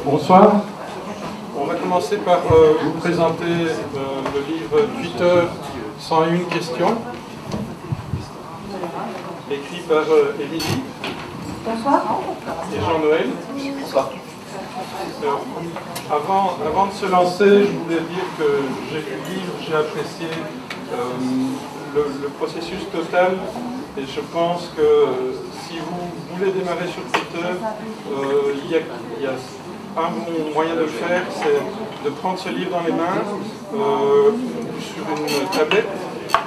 Bonsoir. On va commencer par vous présenter le livre Twitter 101 questions, écrit par Émilie. Bonsoir. Et Jean-Noël. Bonsoir. Avant de se lancer, je voulais dire que j'ai lu le livre, j'ai apprécié le processus total, et je pense que si vous voulez démarrer sur Twitter, il y a un bon moyen de le faire, c'est de prendre ce livre dans les mains sur une tablette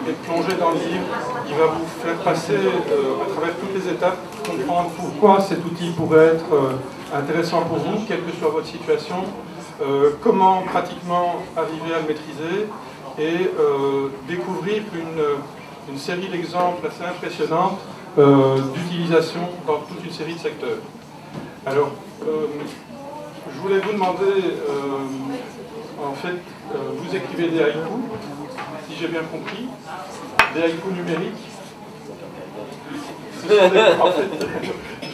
et de plonger dans le livre. Il va vous faire passer à travers toutes les étapes, comprendre pourquoi cet outil pourrait être intéressant pour vous, quelle que soit votre situation, comment pratiquement arriver à le maîtriser et découvrir une série d'exemples assez impressionnantes d'utilisation dans toute une série de secteurs. Alors, je voulais vous demander, en fait, vous écrivez des haïkus, si j'ai bien compris, des haïkus numériques. En fait,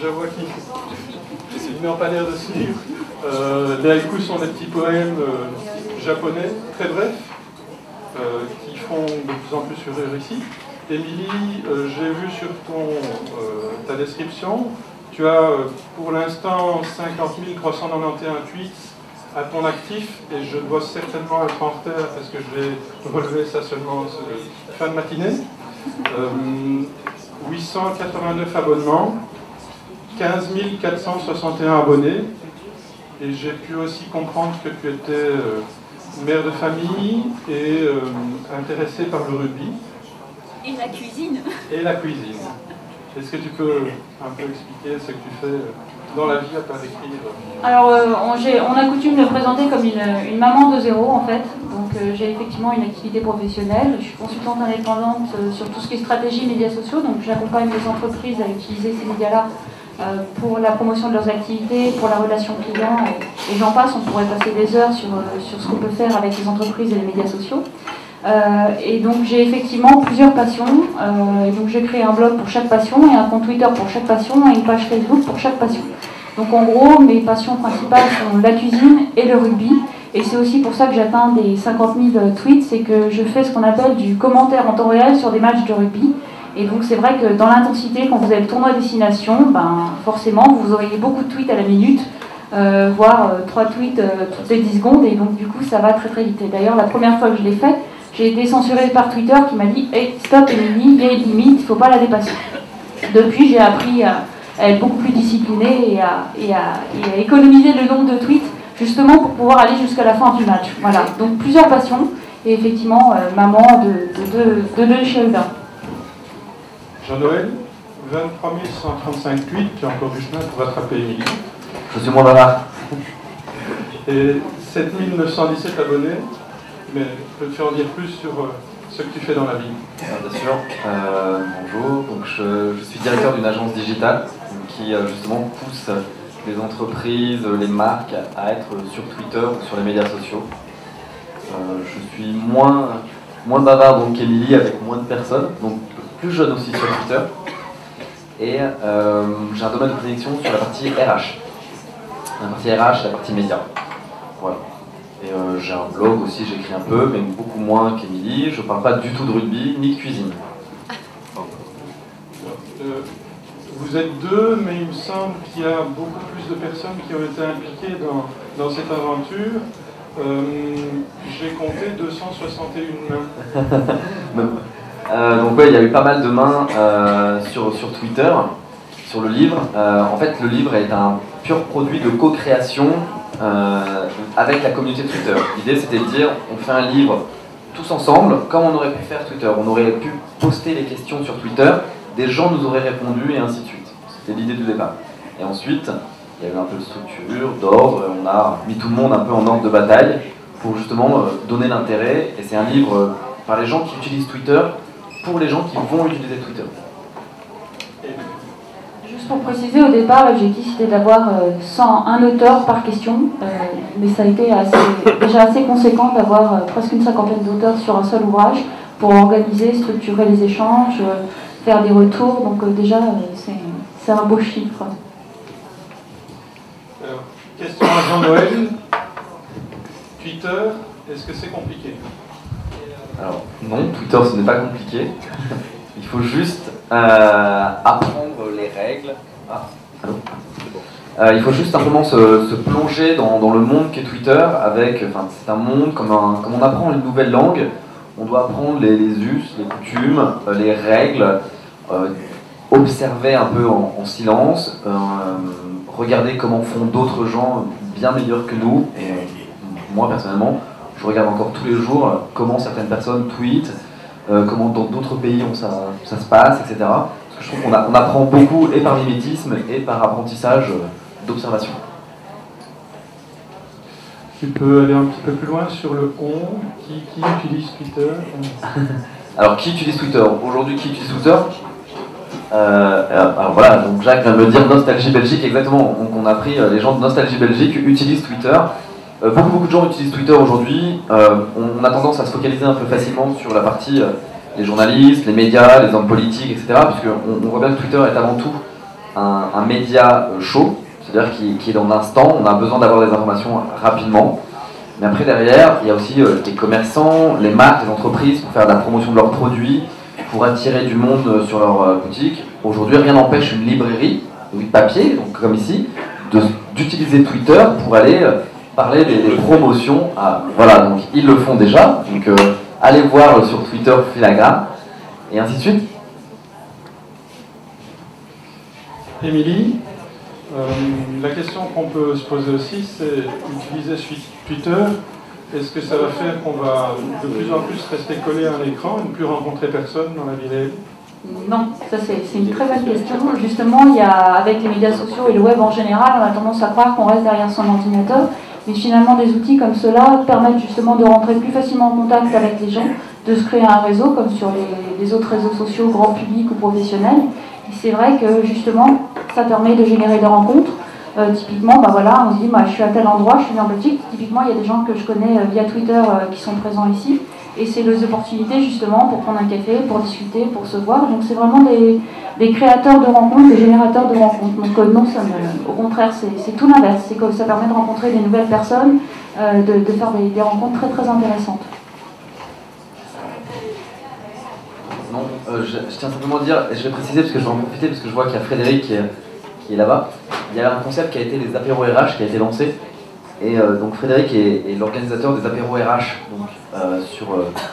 je vois qu'il n'a pas l'air de suivre. Les haïkus sont des petits poèmes japonais, très brefs, qui font de plus en plus fureur ici. Émilie, j'ai vu sur ta description, tu as pour l'instant 50 391 tweets à ton actif, et je dois certainement être en retard parce que je vais relever ça seulement fin de matinée. 889 abonnements, 15 461 abonnés, et j'ai pu aussi comprendre que tu étais mère de famille et intéressée par le rugby. Et la cuisine. Et la cuisine. Est-ce que tu peux un peu expliquer ce que tu fais dans la vie à part écrire? Alors, on a coutume de me présenter comme une maman de zéro, en fait. Donc, j'ai effectivement une activité professionnelle. Je suis consultante indépendante sur tout ce qui est stratégie médias sociaux. Donc, j'accompagne les entreprises à utiliser ces médias-là pour la promotion de leurs activités, pour la relation client. Et j'en passe, on pourrait passer des heures sur ce qu'on peut faire avec les entreprises et les médias sociaux. Et donc j'ai effectivement plusieurs passions, et donc j'ai créé un blog pour chaque passion et un compte Twitter pour chaque passion et une page Facebook pour chaque passion. Donc en gros, mes passions principales sont la cuisine et le rugby, et c'est aussi pour ça que j'atteins des 50 000 tweets, c'est que je fais ce qu'on appelle du commentaire en temps réel sur des matchs de rugby. Et donc c'est vrai que dans l'intensité, quand vous avez le tournoi à destination, forcément vous auriez beaucoup de tweets à la minute, voire 3 tweets toutes les 10 secondes, et donc du coup ça va très très vite. Et d'ailleurs la première fois que je l'ai fait, j'ai été censurée par Twitter qui m'a dit « Hey, stop Émilie, il y a une limite, il ne faut pas la dépasser ». Depuis, j'ai appris à être beaucoup plus disciplinée et à économiser le nombre de tweets, justement pour pouvoir aller jusqu'à la fin du match. Voilà, donc plusieurs passions, et effectivement, maman de deux children. Jean-Noël, 23 135 tweets, tu as encore du chemin pour rattraper Émilie. Je suis mon dada. Et 7 917 abonnés. Mais peux-tu en dire plus sur ce que tu fais dans la vie? Bien sûr. Bonjour. Donc je suis directeur d'une agence digitale qui justement pousse les entreprises, les marques à être sur Twitter ou sur les médias sociaux. Je suis moins bavard qu'Émilie, avec moins de personnes, donc plus jeune aussi sur Twitter. Et j'ai un domaine de prédilection sur la partie RH. La partie RH, la partie média. Voilà. Et j'ai un blog aussi, j'écris un peu, mais beaucoup moins qu'Émilie. Je ne parle pas du tout de rugby, ni de cuisine. Vous êtes deux, mais il me semble qu'il y a beaucoup plus de personnes qui ont été impliquées dans cette aventure. J'ai compté 261 mains. Donc ouais, il y a eu pas mal de mains sur Twitter, sur le livre. En fait, le livre est un pur produit de co-création avec la communauté de Twitter. L'idée, c'était de dire, on fait un livre tous ensemble, comme on aurait pu faire Twitter. On aurait pu poster les questions sur Twitter, des gens nous auraient répondu, et ainsi de suite. C'était l'idée du départ. Et ensuite, il y a eu un peu de structure, d'ordre, on a mis tout le monde un peu en ordre de bataille pour justement donner l'intérêt. Et c'est un livre par les gens qui utilisent Twitter, pour les gens qui vont utiliser Twitter. Juste pour préciser, au départ, l'objectif c'était d'avoir un auteur par question, mais ça a été déjà assez conséquent d'avoir presque une cinquantaine d'auteurs sur un seul ouvrage. pour organiser, structurer les échanges, faire des retours. Donc déjà, c'est un beau chiffre. Alors, question à Jean-Noël. Twitter, est-ce que c'est compliqué? Alors non, Twitter ce n'est pas compliqué. Il faut juste apprendre les règles. Ah, allô? Il faut juste simplement se plonger dans le monde qu'est Twitter. C'est un monde comme on apprend une nouvelle langue. On doit apprendre les us, les coutumes, les règles, observer un peu en silence, regarder comment font d'autres gens bien meilleurs que nous. Et moi personnellement, je regarde encore tous les jours comment certaines personnes tweetent, comment dans d'autres pays ça se passe, etc. Parce que je trouve qu'on apprend beaucoup et par mimétisme et par apprentissage d'observation. Tu peux aller un petit peu plus loin sur le on, qui utilise Twitter? Alors qui utilise Twitter? Aujourd'hui, qui utilise Twitter? Alors voilà, donc Jacques vient de me dire Nostalgie Belgique, exactement. Donc on a pris les gens de Nostalgie Belgique utilisent Twitter. Beaucoup de gens utilisent Twitter aujourd'hui. On a tendance à se focaliser un peu facilement sur la partie les journalistes, les médias, les hommes politiques, etc. Puisqu'on voit bien que Twitter est avant tout un média chaud, c'est-à-dire qui est dans l'instant. On a besoin d'avoir des informations rapidement. Mais après derrière, il y a aussi les commerçants, les marques, les entreprises pour faire de la promotion de leurs produits, pour attirer du monde sur leur boutique. Aujourd'hui, rien n'empêche une librairie, de papier, donc comme ici, d'utiliser Twitter pour aller parler des promotions. Voilà, donc ils le font déjà. Donc allez voir sur Twitter Filagra, et ainsi de suite. Émilie, la question qu'on peut se poser aussi, c'est utiliser Twitter. Est-ce que ça va faire qu'on va de plus en plus rester collé à un écran et ne plus rencontrer personne dans la vie réelle? Non, ça c'est une très bonne question. Justement, avec les médias sociaux et le web en général, on a tendance à croire qu'on reste derrière son ordinateur. Mais finalement, des outils comme cela permettent justement de rentrer plus facilement en contact avec les gens, de se créer un réseau comme sur les autres réseaux sociaux, grand public ou professionnels. Et c'est vrai que justement, ça permet de générer des rencontres. Typiquement, voilà, on se dit, je suis à tel endroit, je suis en Belgique. Typiquement, il y a des gens que je connais via Twitter qui sont présents ici. Et c'est des opportunités justement pour prendre un café, pour discuter, pour se voir. Donc c'est vraiment des créateurs de rencontres, des générateurs de rencontres. Donc non, au contraire, c'est tout l'inverse. C'est que ça permet de rencontrer des nouvelles personnes, de faire des rencontres très très intéressantes. Non, je tiens simplement à dire, et je vais préciser parce que je vais en profiter, parce que je vois qu'il y a Frédéric qui est là-bas. Il y a un concept qui a été les apéros RH qui a été lancé. Et donc Frédéric est l'organisateur des apéros RH donc,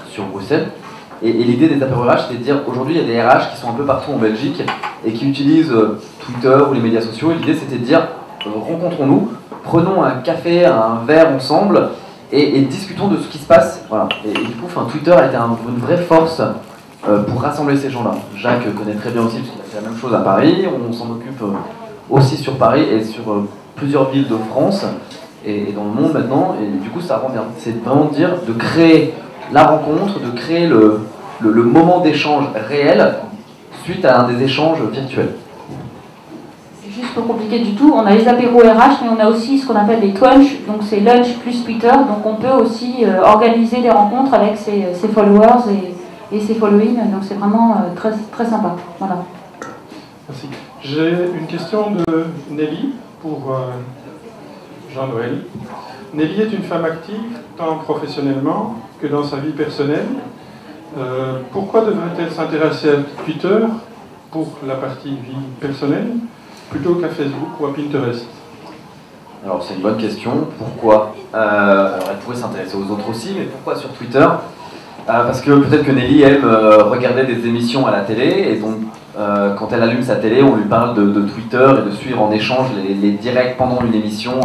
sur Bruxelles. Et l'idée des apéros RH, c'était de dire aujourd'hui il y a des RH qui sont un peu partout en Belgique et qui utilisent Twitter ou les médias sociaux. Et l'idée c'était de dire rencontrons-nous, prenons un café, un verre ensemble et discutons de ce qui se passe. Voilà. Et du coup, Twitter a été une vraie force pour rassembler ces gens-là. Jacques connaît très bien aussi parce qu'il a fait la même chose à Paris. On s'en occupe aussi sur Paris et sur plusieurs villes de France. Et dans le monde maintenant, et du coup ça rend bien. C'est vraiment dire de créer la rencontre, de créer le moment d'échange réel suite à un des échanges virtuels. Juste pour compliquer du tout, on a les apéros RH, mais on a aussi ce qu'on appelle les twunch, donc c'est lunch plus Twitter, donc on peut aussi organiser des rencontres avec ses followers et ses following, donc c'est vraiment très, très sympa. Voilà. Merci. J'ai une question de Nelly pour Jean-Noël. Nelly est une femme active, tant professionnellement que dans sa vie personnelle. Pourquoi devrait-elle s'intéresser à Twitter pour la partie vie personnelle plutôt qu'à Facebook ou à Pinterest? Alors c'est une bonne question. Pourquoi alors elle pourrait s'intéresser aux autres aussi, mais pourquoi sur Twitter? Parce que peut-être que Nelly aime regarder des émissions à la télé, et donc quand elle allume sa télé, on lui parle de Twitter et de suivre en échange les directs pendant une émission.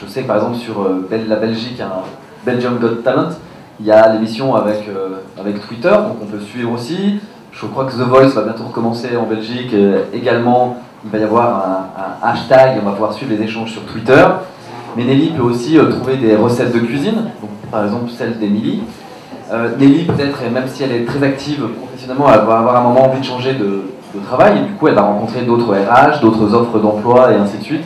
Je sais que par exemple sur la Belgique, Belgium Got Talent, il y a l'émission avec Twitter, donc on peut suivre aussi. Je crois que The Voice va bientôt recommencer en Belgique également. Il va y avoir un hashtag, on va pouvoir suivre les échanges sur Twitter. Mais Nelly peut aussi trouver des recettes de cuisine, donc, par exemple celle d'Emilie. Nelly peut-être, même si elle est très active professionnellement, elle va avoir un moment envie de changer de travail, et du coup elle va rencontrer d'autres RH, d'autres offres d'emploi et ainsi de suite.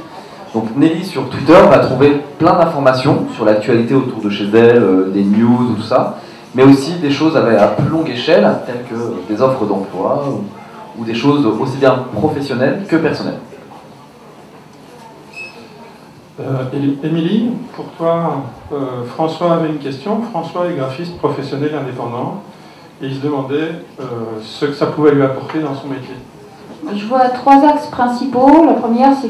Donc Nelly sur Twitter va trouver plein d'informations sur l'actualité autour de chez elle, des news, tout ça. mais aussi des choses à plus longue échelle, telles que des offres d'emploi ou des choses aussi bien professionnelles que personnelles. Émilie, pour toi, François avait une question. François est graphiste professionnel indépendant et il se demandait ce que ça pouvait lui apporter dans son métier. Je vois 3 axes principaux. Le premier, c'est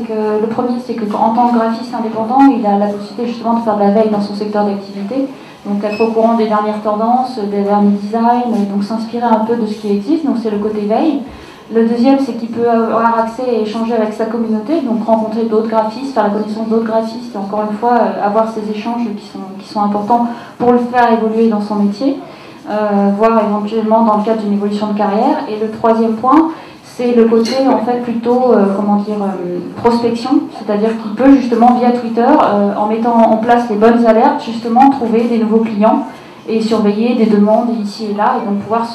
que en tant que graphiste indépendant, il a la possibilité justement de faire de la veille dans son secteur d'activité, donc être au courant des dernières tendances, des derniers designs, donc s'inspirer un peu de ce qui existe. Donc c'est le côté veille. Le deuxième, c'est qu'il peut avoir accès et échanger avec sa communauté, donc rencontrer d'autres graphistes, faire la connaissance d'autres graphistes, et encore une fois, avoir ces échanges qui sont importants pour le faire évoluer dans son métier, voire éventuellement dans le cadre d'une évolution de carrière. Et le troisième point, c'est le côté en fait plutôt prospection, c'est-à-dire qu'il peut justement via Twitter, en mettant en place les bonnes alertes, justement trouver des nouveaux clients et surveiller des demandes ici et là, et donc pouvoir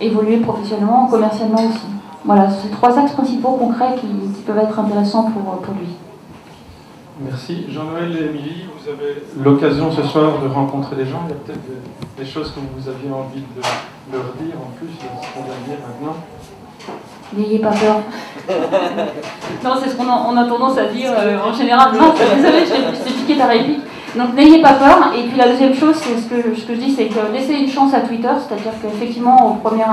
évoluer professionnellement, commercialement aussi. Voilà, c'est 3 axes principaux concrets qui peuvent être intéressants pour lui. Merci. Jean-Noël et Émilie, vous avez l'occasion ce soir de rencontrer des gens. Il y a peut-être des choses que vous aviez envie de leur dire en plus de ce qu'on vient de dire maintenant. N'ayez pas peur. Non, c'est ce qu'on a tendance à dire en général. Non, désolé, je t'ai piqué ta réplique. Donc n'ayez pas peur. Et puis la deuxième chose, c'est ce que je dis, c'est que laissez une chance à Twitter, c'est-à-dire qu'effectivement, au premier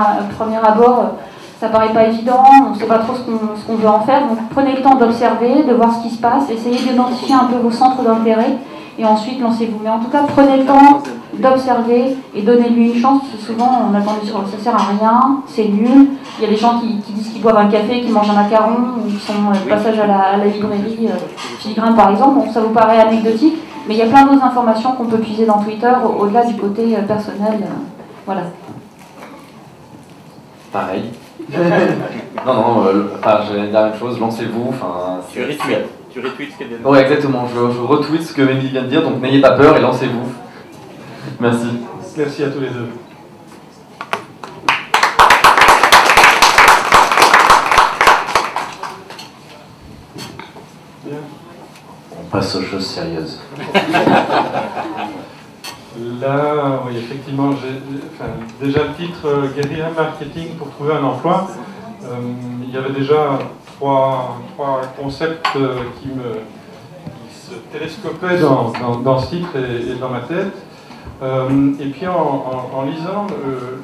abord, ça paraît pas évident, on ne sait pas trop ce qu'on veut en faire. Donc prenez le temps d'observer, de voir ce qui se passe, essayez d'identifier un peu vos centres d'intérêt et ensuite lancez-vous. Mais en tout cas, prenez le temps d'observer et donnez-lui une chance, parce que souvent on attend sur ça sert à rien, c'est nul. Il y a des gens qui disent qu'ils boivent un café, qui mangent un macaron, ou qui sont passage à la librairie Filigrane par exemple. Bon, ça vous paraît anecdotique, mais il y a plein d'autres informations qu'on peut puiser dans Twitter au-delà du côté personnel. Voilà. Pareil. Non, j'ai la dernière chose, lancez-vous. Tu retweets ce qu'elle vient de dire. Oui, exactement, je retweet ce que Émilie vient de dire, donc n'ayez pas peur et lancez-vous. Merci. Merci à tous les deux. Bien. On passe aux choses sérieuses. Là, oui, effectivement, déjà le titre Guérilla Marketing pour trouver un emploi. Il y avait déjà trois concepts qui se télescopaient dans ce titre et dans ma tête. Et puis en lisant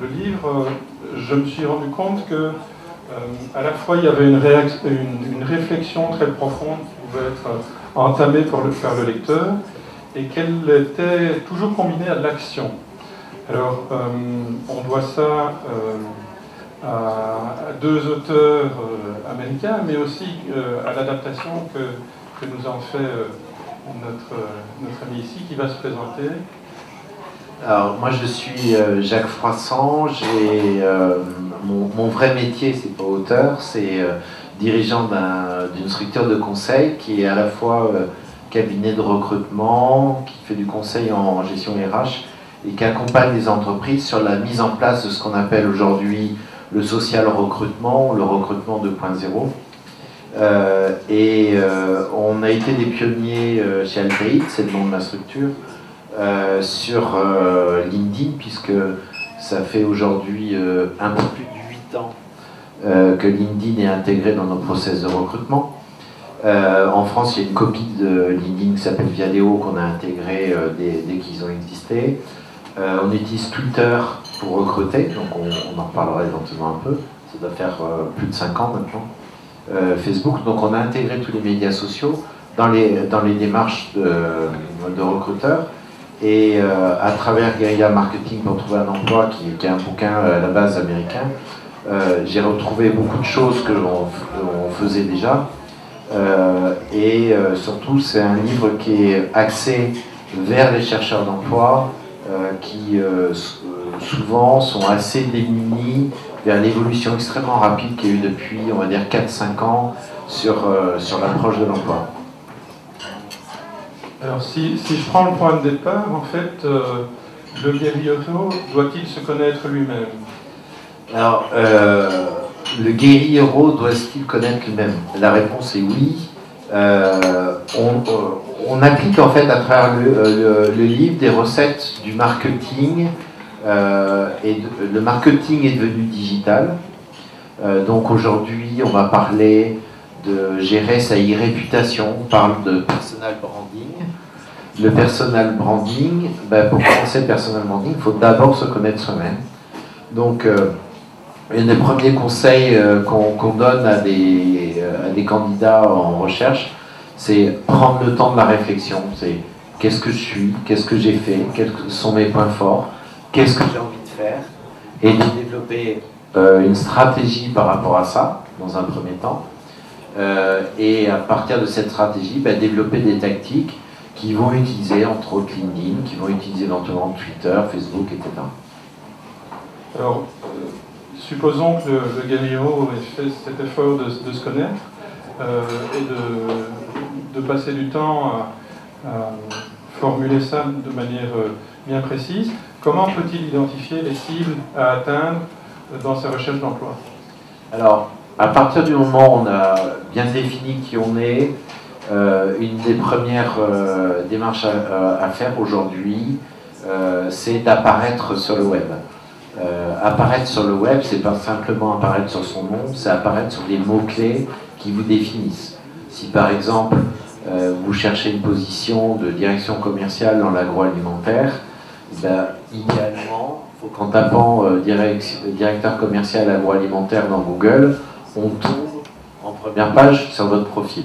le livre, je me suis rendu compte que à la fois il y avait une réflexion très profonde qui pouvait être entamée par le lecteur, et qu'elle était toujours combinée à l'action. Alors, on doit ça à 2 auteurs américains, mais aussi à l'adaptation que nous en fait notre ami ici, qui va se présenter. Alors, moi je suis Jacques Froissant, mon vrai métier, c'est pas auteur, c'est dirigeant d'une structure de conseil qui est à la fois cabinet de recrutement, qui fait du conseil en gestion RH et qui accompagne les entreprises sur la mise en place de ce qu'on appelle aujourd'hui le social recrutement, le recrutement 2.0. On a été des pionniers chez Altaïd, c'est le nom de ma structure, sur LinkedIn, puisque ça fait aujourd'hui un peu plus de 8 ans que LinkedIn est intégré dans nos process de recrutement. En France, il y a une copie de LinkedIn qui s'appelle Viadeo qu'on a intégré dès qu'ils ont existé. On utilise Twitter pour recruter, donc on en reparlera éventuellement un peu. Ça doit faire plus de 5 ans maintenant. Facebook, donc on a intégré tous les médias sociaux dans les démarches de recruteurs. Et à travers Guérilla Marketing pour trouver un emploi, qui est un bouquin à la base américain, j'ai retrouvé beaucoup de choses que l'on faisait déjà. Surtout, c'est un livre qui est axé vers les chercheurs d'emploi qui souvent sont assez démunis vers l'évolution extrêmement rapide qu'il y a eu depuis, on va dire, 4-5 ans sur l'approche de l'emploi. Alors, si je prends le point de départ, en fait, le guérillero doit-il se connaître lui-même? Alors, le guérillero doit-il connaître lui-même? La réponse est oui. On applique en fait à travers le livre des recettes du marketing le marketing est devenu digital. Donc aujourd'hui, on va parler de gérer sa e-réputation. On parle de personal branding. Le personal branding, pour commencer le personal branding, il faut d'abord se connaître soi-même. Donc, un des premiers conseils qu'on donne à des candidats en recherche, c'est prendre le temps de la réflexion. C'est qu'est-ce que je suis, qu'est-ce que j'ai fait, quels sont mes points forts, qu'est-ce que j'ai envie de faire, et de développer une stratégie par rapport à ça, dans un premier temps. Et à partir de cette stratégie, développer des tactiques qui vont utiliser, entre autres LinkedIn, qui vont utiliser éventuellement Twitter, Facebook, etc. Alors, supposons que le Galiléo ait fait cet effort de se connaître et de passer du temps à formuler ça de manière bien précise. Comment peut-il identifier les cibles à atteindre dans sa recherche d'emploi? Alors, à partir du moment où on a bien défini qui on est, une des premières démarches à faire aujourd'hui, c'est d'apparaître sur le web. Apparaître sur le web, c'est pas simplement apparaître sur son nom, c'est apparaître sur des mots-clés qui vous définissent. Si par exemple, vous cherchez une position de direction commerciale dans l'agroalimentaire, idéalement, il faut qu'en tapant directeur commercial agroalimentaire dans Google, on tombe en première page sur votre profil.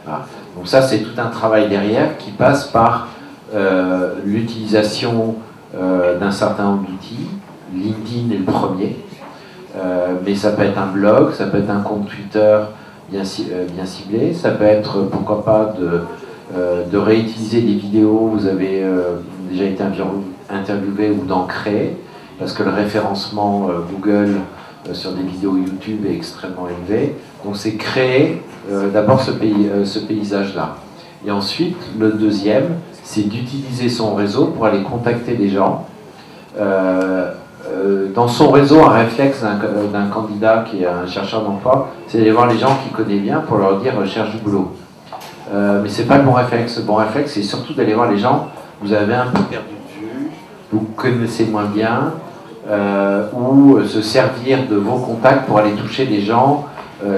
Voilà. Donc ça, c'est tout un travail derrière qui passe par l'utilisation d'un certain nombre d'outils. LinkedIn est le premier, mais ça peut être un blog, ça peut être un compte Twitter bien ciblé, ça peut être, pourquoi pas, de réutiliser des vidéos, vous avez déjà été interviewé ou d'en créer, parce que le référencement Google sur des vidéos YouTube est extrêmement élevé. Donc c'est créer d'abord ce paysage-là. Et ensuite, le deuxième, c'est d'utiliser son réseau pour aller contacter des gens. Dans son réseau, un réflexe d'un candidat qui est un chercheur d'emploi, c'est d'aller voir les gens qu'il connaît bien pour leur dire « cherche du boulot ». Mais c'est pas le bon réflexe. Le bon réflexe, c'est surtout d'aller voir les gens que vous avez un peu perdu de vue, vous connaissez moins bien, ou se servir de vos contacts pour aller toucher des gens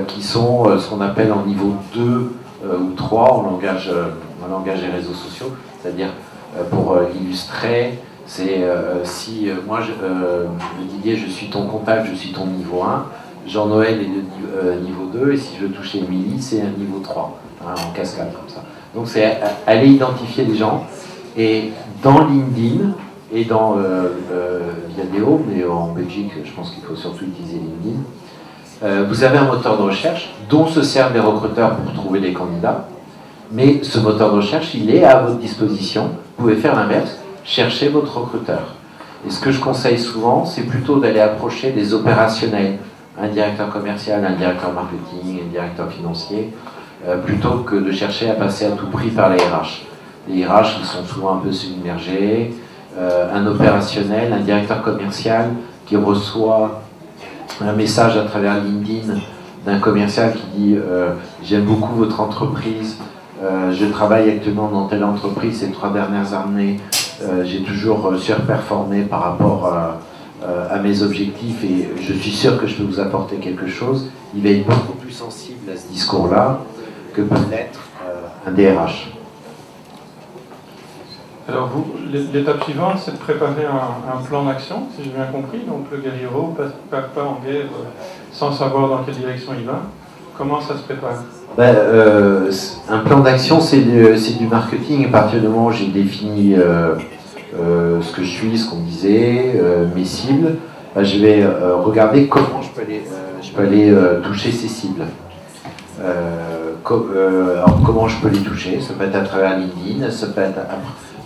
qui sont ce qu'on appelle en niveau 2 ou 3 en langage des réseaux sociaux, c'est-à-dire pour l'illustrer, c'est si moi, Didier, je suis ton contact, je suis ton niveau 1, Jean-Noël est de niveau 2, et si je veux toucher Émilie, c'est un niveau 3, hein, en cascade comme ça. Donc c'est aller identifier les gens, et dans LinkedIn, et dans Viadeo, mais en Belgique, je pense qu'il faut surtout utiliser LinkedIn, vous avez un moteur de recherche dont se servent les recruteurs pour trouver des candidats, mais ce moteur de recherche, il est à votre disposition. Vous pouvez faire l'inverse, chercher votre recruteur. Et ce que je conseille souvent, c'est plutôt d'aller approcher des opérationnels, un directeur commercial, un directeur marketing, un directeur financier, plutôt que de chercher à passer à tout prix par les RH. Les RH, ils sont souvent un peu submergés. Un opérationnel, un directeur commercial qui reçoit un message à travers LinkedIn d'un commercial qui dit j'aime beaucoup votre entreprise, je travaille actuellement dans telle entreprise ces 3 dernières années, j'ai toujours surperformé par rapport à mes objectifs et je suis sûr que je peux vous apporter quelque chose. Il va être beaucoup plus sensible à ce discours-là que peut l'être un DRH. Alors, l'étape suivante, c'est de préparer un plan d'action, si j'ai bien compris. Donc, le guerriero ne part pas en guerre sans savoir dans quelle direction il va. Comment ça se prépare? Un plan d'action, c'est du marketing. À partir du moment où j'ai défini ce que je suis, ce qu'on disait, mes cibles, je vais regarder comment je peux aller toucher ces cibles. Alors, comment je peux les toucher? Ça peut être à travers LinkedIn, ça peut être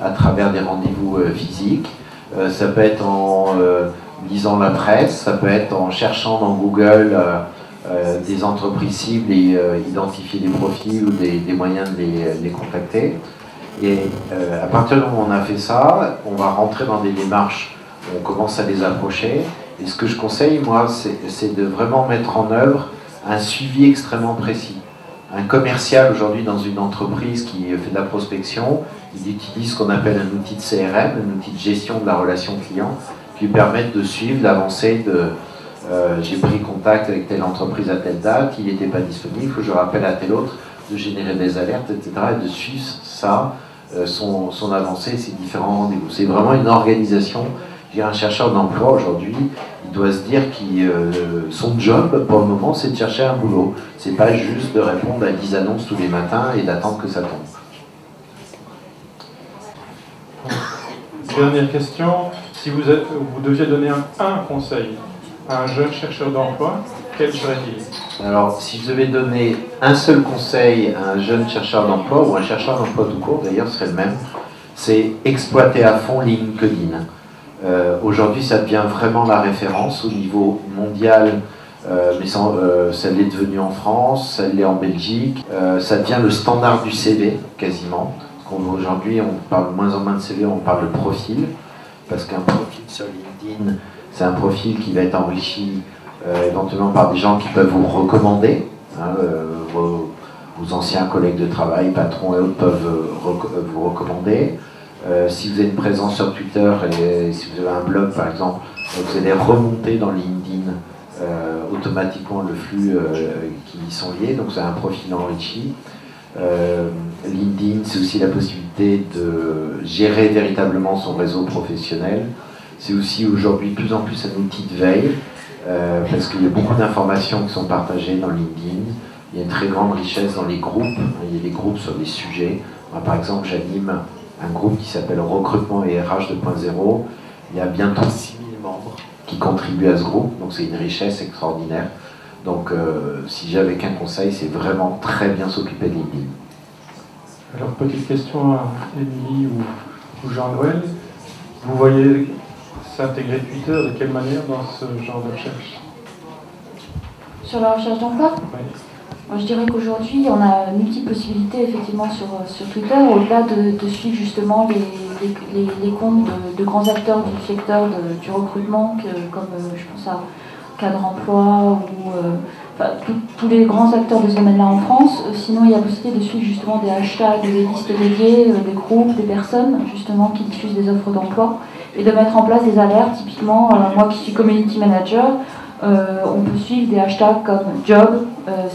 à travers des rendez-vous physiques, ça peut être en lisant la presse, ça peut être en cherchant dans Google des entreprises cibles et identifier des profils ou des moyens de les contacter. Et à partir du moment où on a fait ça, on va rentrer dans des démarches, on commence à les approcher. Et ce que je conseille, moi, c'est de vraiment mettre en œuvre un suivi extrêmement précis. Un commercial aujourd'hui dans une entreprise qui fait de la prospection, il utilise ce qu'on appelle un outil de CRM, un outil de gestion de la relation client, qui permettent de suivre l'avancée de j'ai pris contact avec telle entreprise à telle date, il n'était pas disponible, il faut que je rappelle à tel autre, de générer des alertes, etc. et de suivre ça, son avancée, ses différents rendez-vous. C'est vraiment une organisation. Un chercheur d'emploi aujourd'hui, il doit se dire que son job pour le moment c'est de chercher un boulot. C'est pas juste de répondre à 10 annonces tous les matins et d'attendre que ça tombe. Dernière question, si vous deviez donner un conseil à un jeune chercheur d'emploi, quel serait-il? Alors si je devais donner un seul conseil à un jeune chercheur d'emploi ou un chercheur d'emploi tout court d'ailleurs ce serait le même, c'est exploiter à fond LinkedIn. Aujourd'hui, ça devient vraiment la référence au niveau mondial, mais ça l'est devenu en France, ça l'est en Belgique, ça devient le standard du CV, quasiment. Aujourd'hui, on parle de moins en moins de CV, on parle de profil, parce qu'un profil sur LinkedIn, c'est un profil qui va être enrichi éventuellement par des gens qui peuvent vous recommander, hein, vos anciens collègues de travail, patrons et autres peuvent vous recommander. Si vous avez une présence sur Twitter et si vous avez un blog par exemple, vous allez remonter dans LinkedIn automatiquement le flux qui y sont liés, donc c'est un profil enrichi. LinkedIn, c'est aussi la possibilité de gérer véritablement son réseau professionnel. C'est aussi aujourd'hui de plus en plus un outil de veille, parce qu'il y a beaucoup d'informations qui sont partagées dans LinkedIn. Il y a une très grande richesse dans les groupes, il y a des groupes sur des sujets. Moi, par exemple, j'anime un groupe qui s'appelle Recrutement et RH 2.0. Il y a bientôt 6000 membres qui contribuent à ce groupe, donc c'est une richesse extraordinaire. Donc si j'avais qu'un conseil, c'est vraiment très bien s'occuper de LinkedIn. Alors petite question à Émilie ou Jean-Noël, vous voyez s'intégrer Twitter de quelle manière dans ce genre de recherche? Sur la recherche d'emploi? Oui. Moi, je dirais qu'aujourd'hui, on a multiples possibilités effectivement sur Twitter, au-delà de suivre justement les comptes de grands acteurs du secteur du recrutement, comme je pense à Cadre Emploi ou tous les grands acteurs de ce domaine-là en France. Sinon, il y a la possibilité de suivre justement des hashtags, des listes dédiées, des groupes, des personnes justement qui diffusent des offres d'emploi et de mettre en place des alertes. Typiquement, moi qui suis community manager, on peut suivre des hashtags comme job,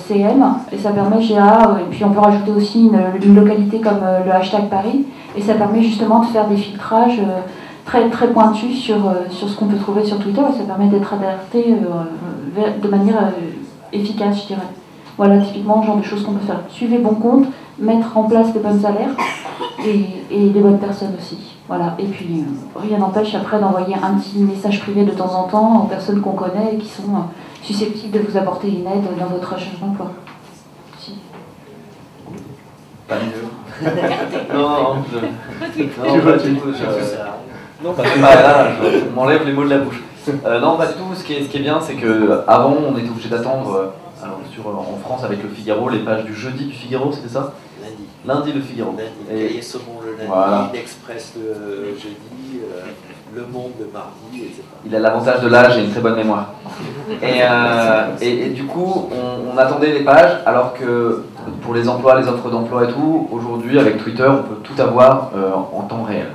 CM, et ça permet GA, et puis on peut rajouter aussi une localité comme le hashtag Paris, et ça permet justement de faire des filtrages très, très pointus sur ce qu'on peut trouver sur Twitter, et ça permet d'être alerté de manière efficace, je dirais. Voilà, typiquement, le genre de choses qu'on peut faire. Suivez bon compte, mettre en place les bonnes alertes, et les bonnes personnes aussi. Voilà. Et puis, rien n'empêche après d'envoyer un petit message privé de temps en temps aux personnes qu'on connaît et qui sont susceptibles de vous apporter une aide dans votre recherche d'emploi. Si. Pas mieux. Non, non, pas là, on m'enlève les mots de la bouche. Non, pas du tout. Ce qui est bien, c'est qu'avant, on était obligé d'attendre, en France, avec le Figaro, les pages du jeudi du Figaro, c'était ça? Lundi le Figaro. Et Saumon le lundi, voilà. l'Express le jeudi, Le Monde le mardi, etc. Il a l'avantage de l'âge et une très bonne mémoire. Et du coup, on attendait les pages, alors que pour les emplois, les offres d'emploi et tout, aujourd'hui, avec Twitter, on peut tout avoir en temps réel.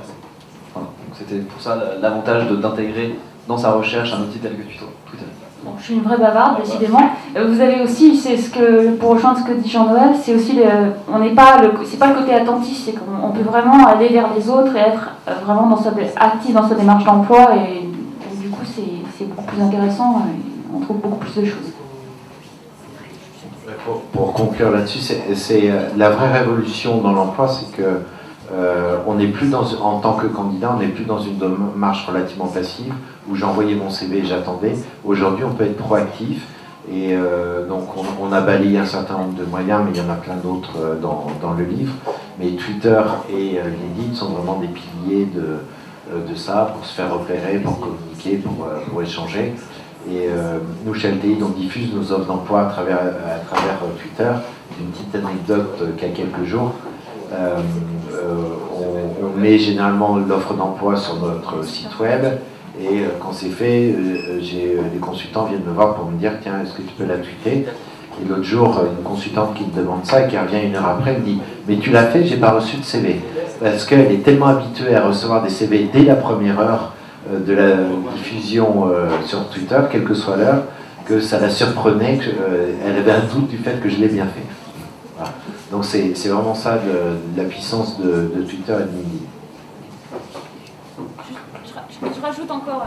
Voilà. Donc c'était pour ça l'avantage d'intégrer dans sa recherche un outil tel que Twitter. Bon, je suis une vraie bavarde, décidément. Vous avez aussi, c'est pour rejoindre ce que dit Jean-Noël, c'est aussi c'est pas le côté attentif, c'est qu'on peut vraiment aller vers les autres et être vraiment actif dans sa démarche d'emploi, et du coup c'est beaucoup plus intéressant, et on trouve beaucoup plus de choses. Pour conclure là-dessus, c'est la vraie révolution dans l'emploi, c'est que on n'est plus en tant que candidat, on n'est plus dans une démarche relativement passive où j'envoyais mon CV et j'attendais. Aujourd'hui, on peut être proactif, et donc on a balayé un certain nombre de moyens, mais il y en a plein d'autres dans le livre. Mais Twitter et LinkedIn sont vraiment des piliers de ça, pour se faire repérer, pour communiquer, pour échanger. Et nous, chez LTI, on diffuse nos offres d'emploi à travers Twitter. Une petite anecdote qu'il y a quelques jours. On met généralement l'offre d'emploi sur notre site web, et quand c'est fait, les consultants viennent me voir pour me dire « Tiens, est-ce que tu peux la tweeter ?» Et l'autre jour, une consultante qui me demande ça et qui revient une heure après me dit « Mais tu l'as fait, j'ai pas reçu de CV. » Parce qu'elle est tellement habituée à recevoir des CV dès la première heure de la diffusion sur Twitter, quelle que soit l'heure, que ça la surprenait, qu'elle avait un doute du fait que je l'ai bien fait. Voilà. Donc c'est vraiment ça la puissance de Twitter et de LinkedIn. Je rajoute encore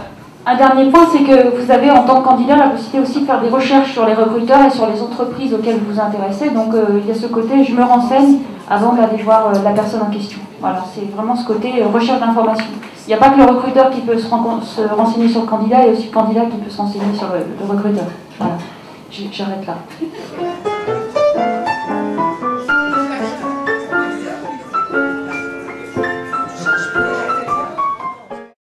un dernier point, c'est que vous avez en tant que candidat la possibilité aussi de faire des recherches sur les recruteurs et sur les entreprises auxquelles vous vous intéressez. Donc il y a ce côté, je me renseigne avant d'aller voir la personne en question. Voilà, c'est vraiment ce côté recherche d'information. Il n'y a pas que le recruteur qui peut se renseigner sur le candidat, il y a aussi le candidat qui peut se renseigner sur le recruteur. Voilà, j'arrête là.